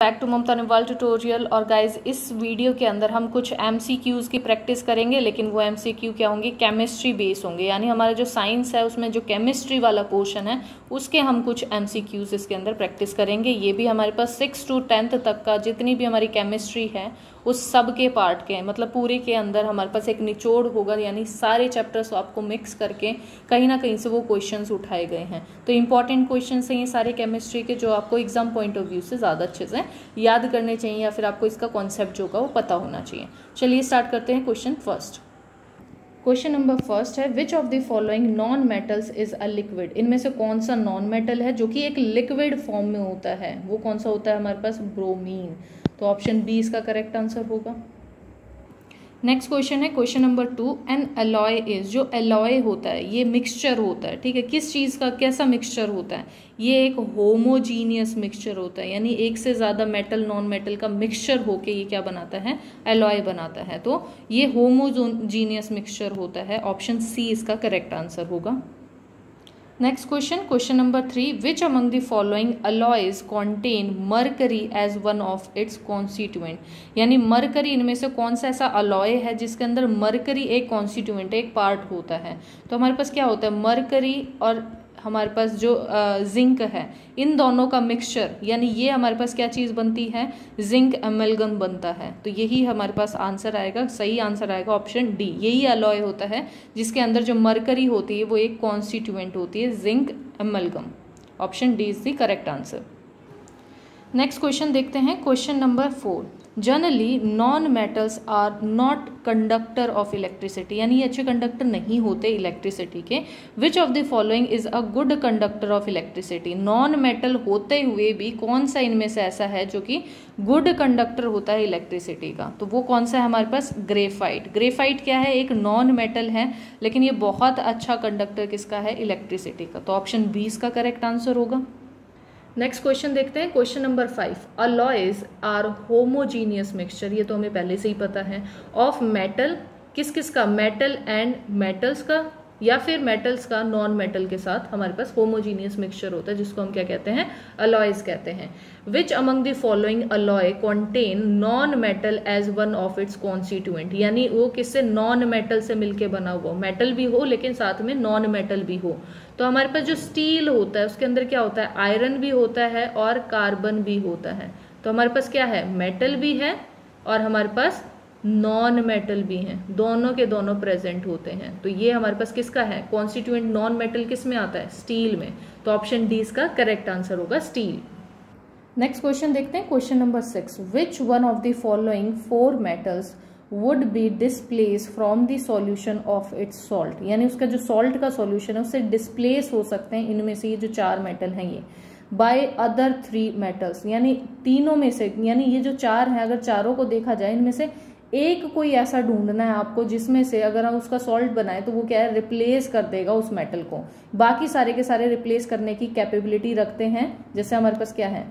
Back to Mamta Niwal tutorial. और guys इस video के अंदर हम कुछ MCQs की प्रैक्टिस करेंगे, लेकिन वो MCQ क्या होंगे, केमिस्ट्री बेस होंगे। यानी हमारा जो साइंस है उसमें जो केमिस्ट्री वाला पोर्शन है उसके हम कुछ MCQs इसके अंदर प्रैक्टिस करेंगे। ये भी हमारे पास 6 to 10th तक का जितनी भी हमारी केमिस्ट्री है उस सब के पार्ट के हैं, मतलब पूरे के अंदर हमारे पास एक निचोड़ होगा। यानी सारे चैप्टर्स आपको मिक्स करके कहीं ना कहीं से वो क्वेश्चंस उठाए गए हैं। तो इंपॉर्टेंट क्वेश्चंस हैं ये सारे केमिस्ट्री के, जो आपको एग्जाम पॉइंट ऑफ व्यू से ज़्यादा अच्छे से याद करने चाहिए, या फिर आपको इसका कॉन्सेप्ट जो होगा वो पता होना चाहिए। चलिए स्टार्ट करते हैं। Question first, question number first है, which of the following non metals is a liquid. इनमें से कौन सा नॉन मेटल है जो कि एक लिक्विड फॉर्म में होता है, वो कौन सा होता है हमारे पास, ब्रोमीन। तो ऑप्शन बी इसका करेक्ट आंसर होगा। नेक्स्ट क्वेश्चन है question number 2, N alloy is. जो एलॉय होता है ये मिक्सचर होता है, ठीक है, किस चीज़ का, कैसा मिक्सचर होता है, ये एक होमोजीनियस मिक्सचर होता है। यानी एक से ज़्यादा मेटल नॉन मेटल का मिक्सचर होके ये क्या बनाता है, एलॉय बनाता है। तो ये होमोजीनियस मिक्सचर होता है। ऑप्शन सी इसका करेक्ट आंसर होगा। Next question, question number 3, which among the following alloys contain mercury as one of its constituent. यानी मरकरी, इनमें से कौन सा ऐसा अलॉय है जिसके अंदर मरकरी एक कॉन्स्टिट्यूएंट, एक पार्ट होता है। तो हमारे पास क्या होता है, मरकरी और हमारे पास जो जिंक है, इन दोनों का मिक्सचर, यानी ये हमारे पास क्या चीज़ बनती है, जिंक एमलगम बनता है। तो यही हमारे पास आंसर आएगा, सही आंसर आएगा ऑप्शन डी। यही अलॉय होता है जिसके अंदर जो मरकरी होती है वो एक कॉन्स्टिट्यूएंट होती है, zinc amalgam. Option D is the correct answer. Next question देखते हैं, question number 4, generally non metals are not conductor of electricity. यानी ये अच्छे कंडक्टर नहीं होते इलेक्ट्रिसिटी के। Which of the following is a good conductor of electricity. Non metal होते हुए भी कौन सा इनमें से ऐसा है जो कि गुड कंडक्टर होता है इलेक्ट्रिसिटी का। तो वो कौन सा है हमारे पास, ग्रेफाइट। ग्रेफाइट क्या है, एक नॉन मेटल है, लेकिन ये बहुत अच्छा कंडक्टर किसका है, इलेक्ट्रिसिटी का। तो ऑप्शन बी इसका करेक्ट आंसर होगा। नेक्स्ट क्वेश्चन देखते हैं, question number 5, alloys are homogeneous mixture. ये तो हमें पहले से ही पता है। ऑफ मेटल, किस किस का, मेटल एंड मेटल्स का, या फिर मेटल्स का नॉन मेटल के साथ हमारे पास होमोजीनियस मिक्सचर होता है, जिसको हम क्या कहते हैं, अलॉयज कहते हैं। Which among the following alloy contain non metal as one of its constituent. यानी वो किससे, नॉन मेटल से मिलके बना हुआ, मेटल भी हो लेकिन साथ में नॉन मेटल भी हो। तो हमारे पास जो स्टील होता है उसके अंदर क्या होता है, आयरन भी होता है और कार्बन भी होता है। तो हमारे पास क्या है, मेटल भी है और हमारे पास नॉन मेटल भी हैं, दोनों के दोनों प्रेजेंट होते हैं। तो ये हमारे पास किसका है, कॉन्स्टिट्यूएंट नॉन मेटल किस में आता है, स्टील में। तो ऑप्शन डी इसका करेक्ट आंसर होगा, स्टील। नेक्स्ट क्वेश्चन देखते हैं, question number 6, which one of the following 4 metals would be displace from the solution of its salt. यानी उसका जो सॉल्ट का सॉल्यूशन है उससे डिस्प्लेस हो सकते हैं इनमें से ये जो 4 मेटल हैं ये, बाय अदर 3 मेटल्स। यानी तीनों में से, यानी ये जो 4 हैं, अगर चारों को देखा जाए इनमें से एक कोई ऐसा ढूंढना है आपको जिसमें से अगर हम उसका सॉल्ट बनाए तो वो क्या है, रिप्लेस कर देगा उस मेटल को। बाकी सारे के सारे रिप्लेस करने की कैपेबिलिटी रखते हैं। जैसे हमारे पास क्या है,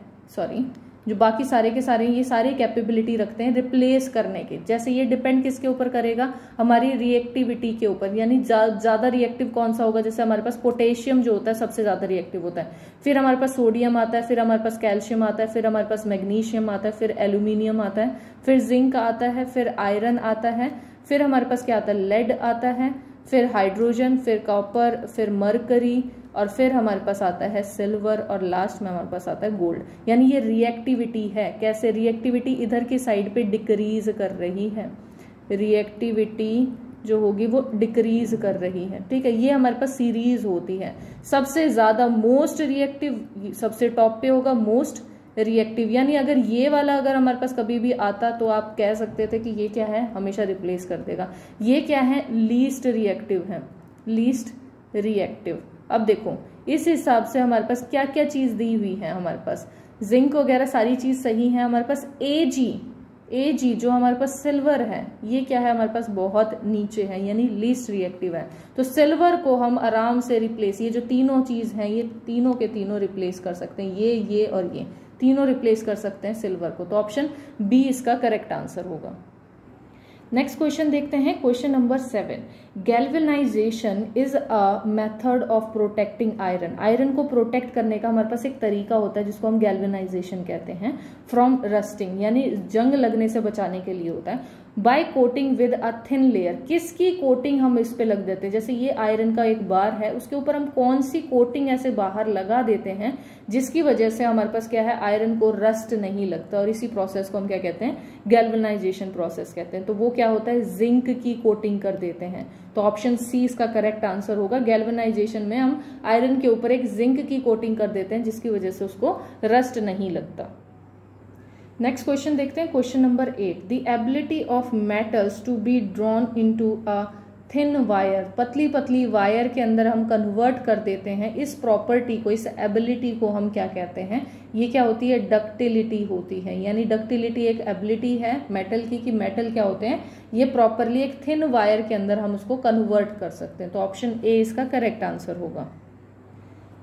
जो बाकी सारे के सारे ये सारी कैपेबिलिटी रखते हैं रिप्लेस करने के। जैसे ये डिपेंड किसके ऊपर करेगा, हमारी रिएक्टिविटी के ऊपर। यानी ज्यादा रिएक्टिव कौन सा होगा, जैसे हमारे पास पोटेशियम जो होता है सबसे ज्यादा रिएक्टिव होता है, फिर हमारे पास सोडियम आता है, फिर हमारे पास कैल्शियम आता है, फिर हमारे पास मैग्नीशियम आता है, फिर एल्यूमिनियम आता है, फिर जिंक आता है, फिर आयरन आता है, फिर हमारे पास क्या आता है, लेड आता है, फिर हाइड्रोजन, फिर कॉपर, फिर मरकरी, और फिर हमारे पास आता है सिल्वर, और लास्ट में हमारे पास आता है गोल्ड। यानी ये रिएक्टिविटी है, कैसे रिएक्टिविटी इधर की साइड पे डिक्रीज कर रही है, रिएक्टिविटी जो होगी वो डिक्रीज कर रही है, ठीक है। ये हमारे पास सीरीज होती है, सबसे ज्यादा मोस्ट रिएक्टिव सबसे टॉप पे होगा, मोस्ट रिएक्टिव। यानी अगर ये वाला अगर हमारे पास कभी भी आता तो आप कह सकते थे कि ये क्या है, हमेशा रिप्लेस कर देगा। ये क्या है, लीस्ट रिएक्टिव है, लीस्ट रिएक्टिव। अब देखो इस हिसाब से हमारे पास क्या क्या चीज दी हुई है, हमारे पास जिंक वगैरह सारी चीज सही है। हमारे पास एजी जो हमारे पास सिल्वर है, ये क्या है, हमारे पास बहुत नीचे है, यानी लीस्ट रिएक्टिव है। तो सिल्वर को हम आराम से रिप्लेस, ये जो तीनों चीज हैं ये तीनों के तीनों रिप्लेस कर सकते हैं, ये और ये तीनों रिप्लेस कर सकते हैं सिल्वर को। तो ऑप्शन बी इसका करेक्ट आंसर होगा। नेक्स्ट क्वेश्चन देखते हैं, question number 7। Galvanisation is a method of protecting iron. Iron को प्रोटेक्ट करने का हमारे पास एक तरीका होता है जिसको हम गैल्वेनाइजेशन कहते हैं, फ्रॉम रस्टिंग, यानी जंग लगने से बचाने के लिए होता है। By coating with a thin layer, किसकी कोटिंग हम इस पे लग देते हैं, जैसे ये आयरन का एक बार है, उसके ऊपर हम कौन सी कोटिंग ऐसे बाहर लगा देते हैं जिसकी वजह से हमारे पास क्या है, आयरन को रस्ट नहीं लगता, और इसी प्रोसेस को हम क्या कहते हैं, गैल्वेनाइजेशन प्रोसेस कहते हैं। तो वो क्या होता है, जिंक की कोटिंग कर देते हैं। तो ऑप्शन सी इसका करेक्ट आंसर होगा। गैल्वेनाइजेशन में हम आयरन के ऊपर एक जिंक की कोटिंग कर देते हैं जिसकी वजह से उसको रस्ट नहीं लगता। नेक्स्ट क्वेश्चन देखते हैं, question number 8। The ability of metals to be drawn into a thin wire, पतली पतली वायर के अंदर हम कन्वर्ट कर देते हैं। इस प्रॉपर्टी को, इस एबिलिटी को हम क्या कहते हैं, ये क्या होती है, डक्टिलिटी होती है। यानी डक्टिलिटी एक एबिलिटी है मेटल की, कि मेटल क्या होते हैं, ये प्रॉपरली एक थिन वायर के अंदर हम उसको कन्वर्ट कर सकते हैं। तो ऑप्शन ए इसका करेक्ट आंसर होगा।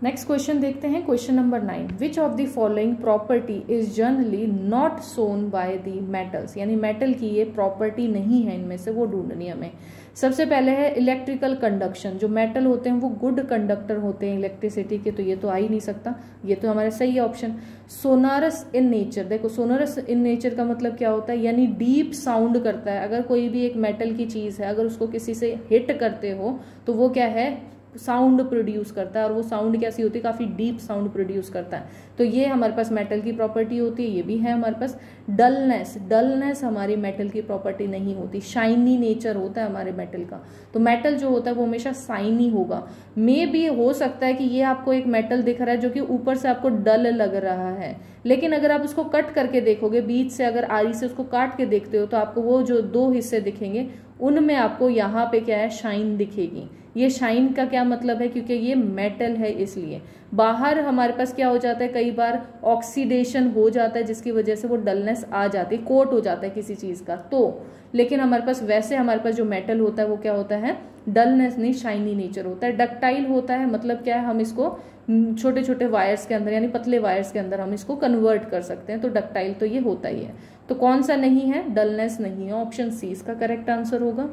नेक्स्ट क्वेश्चन देखते हैं, question number 9। Which of the following property is generally not shown by the metals, यानी मेटल की ये प्रॉपर्टी नहीं है, इनमें से वो ढूंढनी हमें। सबसे पहले है इलेक्ट्रिकल कंडक्शन। जो मेटल होते हैं वो गुड कंडक्टर होते हैं इलेक्ट्रिसिटी के, तो ये तो आ ही नहीं सकता, ये तो हमारे सही है ऑप्शन। सोनारस इन नेचर, देखो सोनारस इन नेचर का मतलब क्या होता है, यानी डीप साउंड करता है। अगर कोई भी एक मेटल की चीज है, अगर उसको किसी से हिट करते हो तो वो क्या है, साउंड प्रोड्यूस करता है, और वो साउंड कैसी होती है, काफी डीप साउंड प्रोड्यूस करता है। तो ये हमारे पास मेटल की प्रॉपर्टी होती है, ये भी है हमारे पास। डलनेस, डलनेस हमारी मेटल की प्रॉपर्टी नहीं होती, शाइनी नेचर होता है हमारे मेटल का। तो मेटल जो होता है वो हमेशा शाइनी होगा। मे भी हो सकता है कि ये आपको एक मेटल दिख रहा है जो कि ऊपर से आपको डल लग रहा है, लेकिन अगर आप उसको कट करके देखोगे, बीच से अगर आरी से उसको काट के देखते हो, तो आपको वो जो दो हिस्से दिखेंगे उनमें आपको यहाँ पे क्या है, शाइन दिखेगी। ये शाइन का क्या मतलब है, क्योंकि ये मेटल है इसलिए। बाहर हमारे पास क्या हो जाता है, कई बार ऑक्सीडेशन हो जाता है जिसकी वजह से वो डलनेस आ जाती है, कोट हो जाता है किसी चीज का। तो लेकिन हमारे पास वैसे हमारे पास जो मेटल होता है वो क्या होता है, डलनेस नहीं, शाइनी नेचर होता है। डक्टाइल होता है, मतलब क्या है, हम इसको छोटे छोटे वायर्स के अंदर, यानी पतले वायर्स के अंदर हम इसको कन्वर्ट कर सकते हैं। तो डक्टाइल तो ये होता ही है। तो कौन सा नहीं है, डलनेस नहीं है, ऑप्शन सी इसका करेक्ट आंसर होगा।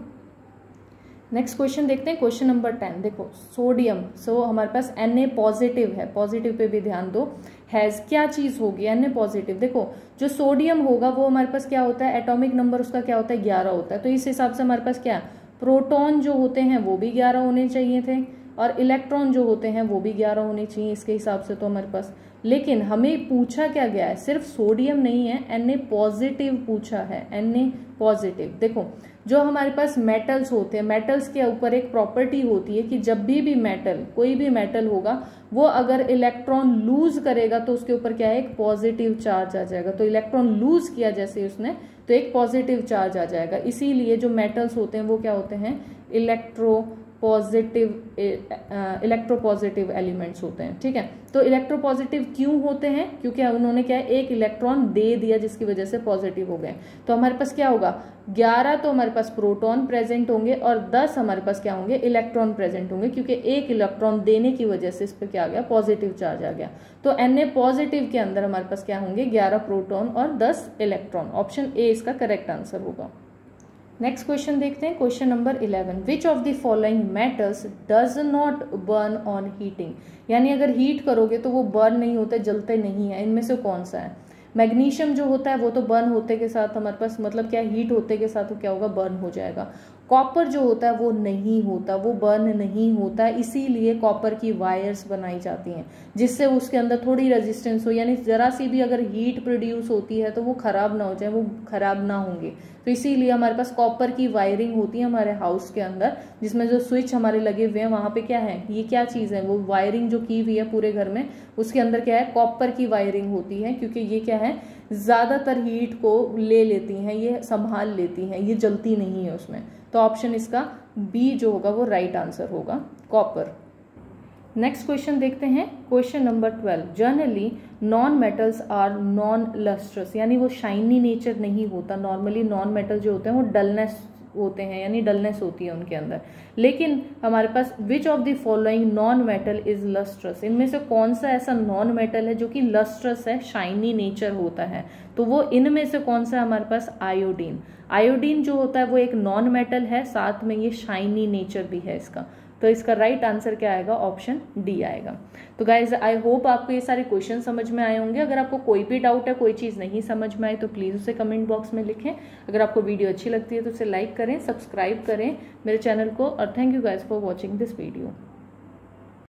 नेक्स्ट क्वेश्चन देखते हैं, क्वेश्चन नंबर 10। देखो सोडियम, हमारे पास Na पॉजिटिव है, पॉजिटिव पे भी ध्यान दो। हैज क्या चीज होगी, Na पॉजिटिव। देखो जो सोडियम होगा वो हमारे पास क्या होता है, एटॉमिक नंबर उसका क्या होता है, 11 होता है। तो इस हिसाब से हमारे पास क्या, प्रोटॉन जो होते हैं वो भी 11 होने चाहिए थे, और इलेक्ट्रॉन जो होते हैं वो भी 11 होने चाहिए इसके हिसाब से तो हमारे पास। लेकिन हमें पूछा क्या गया है, सिर्फ सोडियम नहीं है, Na पॉजिटिव पूछा है, Na पॉजिटिव। देखो जो हमारे पास मेटल्स होते हैं, मेटल्स के ऊपर एक प्रॉपर्टी होती है कि जब भी मेटल, कोई भी मेटल होगा, वो अगर इलेक्ट्रॉन लूज करेगा तो उसके ऊपर क्या है, एक पॉजिटिव चार्ज आ जाएगा। तो इलेक्ट्रॉन लूज किया जैसे उसने, तो एक पॉजिटिव चार्ज आ जाएगा। इसीलिए जो मेटल्स होते हैं वो क्या होते हैं, इलेक्ट्रोपॉजिटिव एलिमेंट्स होते हैं। ठीक है, तो इलेक्ट्रोपॉजिटिव क्यों होते हैं, क्योंकि उन्होंने क्या है, एक इलेक्ट्रॉन दे दिया जिसकी वजह से पॉजिटिव हो गए। तो हमारे पास क्या होगा, 11 तो हमारे पास प्रोटॉन प्रेजेंट होंगे और 10 हमारे पास क्या होंगे, इलेक्ट्रॉन प्रेजेंट होंगे, क्योंकि एक इलेक्ट्रॉन देने की वजह से इस पर क्या आ गया, पॉजिटिव चार्ज आ गया। तो Na पॉजिटिव के अंदर हमारे पास क्या होंगे, 11 प्रोटॉन और 10 इलेक्ट्रॉन। ऑप्शन ए इसका करेक्ट आंसर होगा। नेक्स्ट क्वेश्चन देखते हैं, question number 11। Which of the following metals does not burn on heating, यानी अगर हीट करोगे तो वो बर्न नहीं होते, जलते नहीं है, इनमें से कौन सा है। मैग्नीशियम जो होता है वो तो बर्न होते के साथ हमारे पास, मतलब क्या, हीट होते के साथ वो क्या होगा, बर्न हो जाएगा। कॉपर जो होता है वो नहीं होता, वो बर्न नहीं होता, इसीलिए कॉपर की वायर्स बनाई जाती हैं जिससे उसके अंदर थोड़ी रेजिस्टेंस हो, यानी जरा सी भी अगर हीट प्रोड्यूस होती है तो वो खराब ना हो जाए, वो खराब ना होंगे। तो इसीलिए हमारे पास कॉपर की वायरिंग होती है हमारे हाउस के अंदर, जिसमें जो स्विच हमारे लगे हुए हैं वहां पे क्या है, ये क्या चीज है, वो वायरिंग जो की हुई है पूरे घर में, उसके अंदर क्या है, कॉपर की वायरिंग होती है, क्योंकि ये क्या है, ज्यादातर हीट को ले लेती हैं, ये संभाल लेती हैं, ये जलती नहीं है उसमें। तो ऑप्शन इसका बी जो होगा वो राइट आंसर होगा, कॉपर। नेक्स्ट क्वेश्चन देखते हैं, question number 12। Generally non metals are non lustrous, यानी वो शाइनी नेचर नहीं होता। नॉर्मली नॉन मेटल जो होते हैं वो डलनेस होते हैं, यानी डलनेस होती है उनके अंदर। लेकिन हमारे पास which of the following non metal is lustrous, इनमें से कौन सा ऐसा नॉन मेटल है जो कि लस्ट्रस है, शाइनी नेचर होता है, तो वो इनमें से कौन सा है हमारे पास, आयोडीन। आयोडीन जो होता है वो एक नॉन मेटल है, साथ में ये शाइनी नेचर भी है इसका। तो इसका राइट आंसर क्या आएगा, ऑप्शन डी आएगा। तो गाइज आई होप आपको ये सारे क्वेश्चन समझ में आए होंगे। अगर आपको कोई भी डाउट है, कोई चीज़ नहीं समझ में आई तो प्लीज़ उसे कमेंट बॉक्स में लिखें। अगर आपको वीडियो अच्छी लगती है तो उसे लाइक करें, सब्सक्राइब करें मेरे चैनल को, और thank you guys for watching this video.